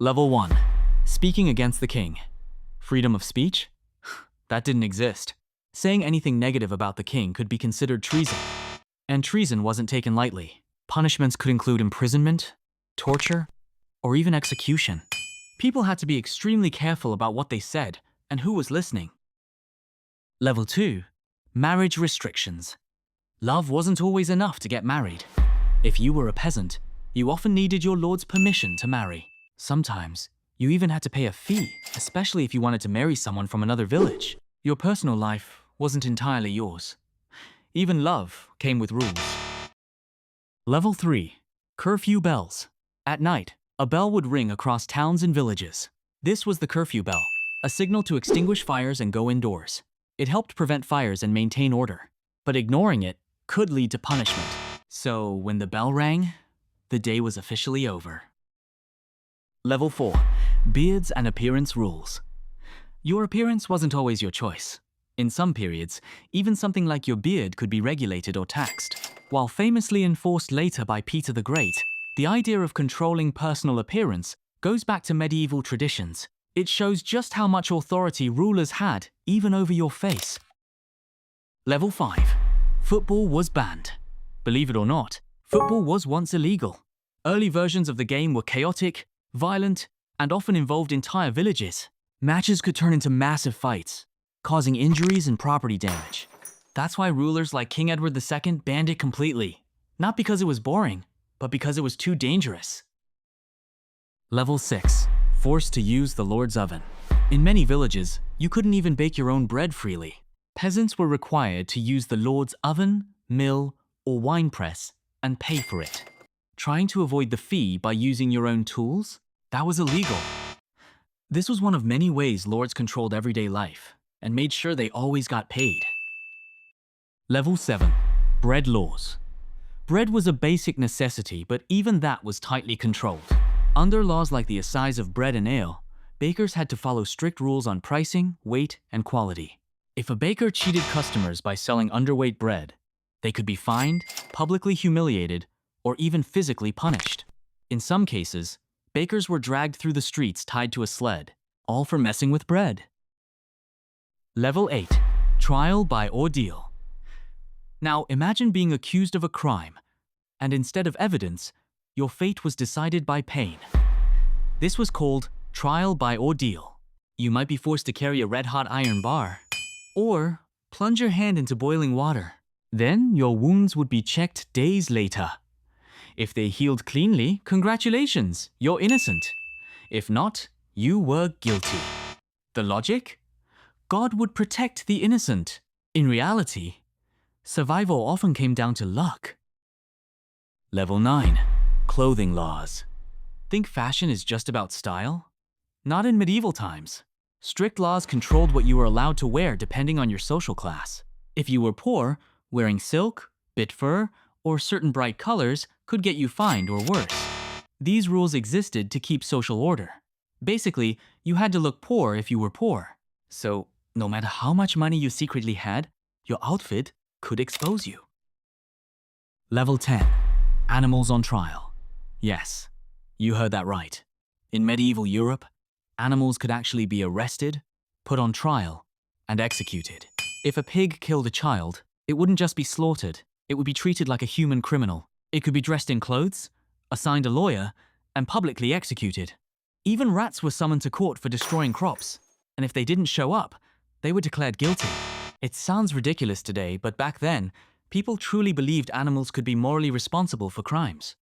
Level 1. Speaking against the king. Freedom of speech? That didn't exist. Saying anything negative about the king could be considered treason. And treason wasn't taken lightly. Punishments could include imprisonment, torture, or even execution. People had to be extremely careful about what they said and who was listening. Level 2. Marriage restrictions. Love wasn't always enough to get married. If you were a peasant, you often needed your lord's permission to marry. Sometimes, you even had to pay a fee, especially if you wanted to marry someone from another village. Your personal life wasn't entirely yours. Even love came with rules. Level 3. Curfew bells. At night, a bell would ring across towns and villages. This was the curfew bell, a signal to extinguish fires and go indoors. It helped prevent fires and maintain order, but ignoring it could lead to punishment. So when the bell rang, the day was officially over. Level 4. Beards and appearance rules. Your appearance wasn't always your choice. In some periods, even something like your beard could be regulated or taxed. While famously enforced later by Peter the Great, the idea of controlling personal appearance goes back to medieval traditions. It shows just how much authority rulers had, even over your face. Level 5. Football was banned. Believe it or not, football was once illegal. Early versions of the game were chaotic, violent, and often involved entire villages. Matches could turn into massive fights, causing injuries and property damage. That's why rulers like King Edward II banned it completely. Not because it was boring, but because it was too dangerous. Level 6. Forced to use the Lord's oven. In many villages, you couldn't even bake your own bread freely. Peasants were required to use the Lord's oven, mill, or wine press and pay for it. Trying to avoid the fee by using your own tools? That was illegal. This was one of many ways lords controlled everyday life and made sure they always got paid. Level 7. Bread laws. Bread was a basic necessity, but even that was tightly controlled. Under laws like the Assize of bread and ale, bakers had to follow strict rules on pricing, weight, and quality. If a baker cheated customers by selling underweight bread, they could be fined, publicly humiliated, or even physically punished. In some cases, bakers were dragged through the streets tied to a sled, all for messing with bread. Level 8. Trial by ordeal. Now imagine being accused of a crime, and instead of evidence, your fate was decided by pain. This was called trial by ordeal. You might be forced to carry a red-hot iron bar, or plunge your hand into boiling water. Then your wounds would be checked days later. If they healed cleanly, congratulations, you're innocent. If not, you were guilty. The logic? God would protect the innocent. In reality, survival often came down to luck. Level 9. Clothing laws. Think fashion is just about style? Not in medieval times. Strict laws controlled what you were allowed to wear depending on your social class. If you were poor, wearing silk, bit fur, or certain bright colors could get you fined or worse. These rules existed to keep social order. Basically, you had to look poor if you were poor. So, no matter how much money you secretly had, your outfit could expose you. Level 10. Animals on trial. Yes, you heard that right. In medieval Europe, animals could actually be arrested, put on trial, and executed. If a pig killed a child, it wouldn't just be slaughtered, it would be treated like a human criminal. It could be dressed in clothes, assigned a lawyer, and publicly executed. Even rats were summoned to court for destroying crops, and if they didn't show up, they were declared guilty. It sounds ridiculous today, but back then, people truly believed animals could be morally responsible for crimes.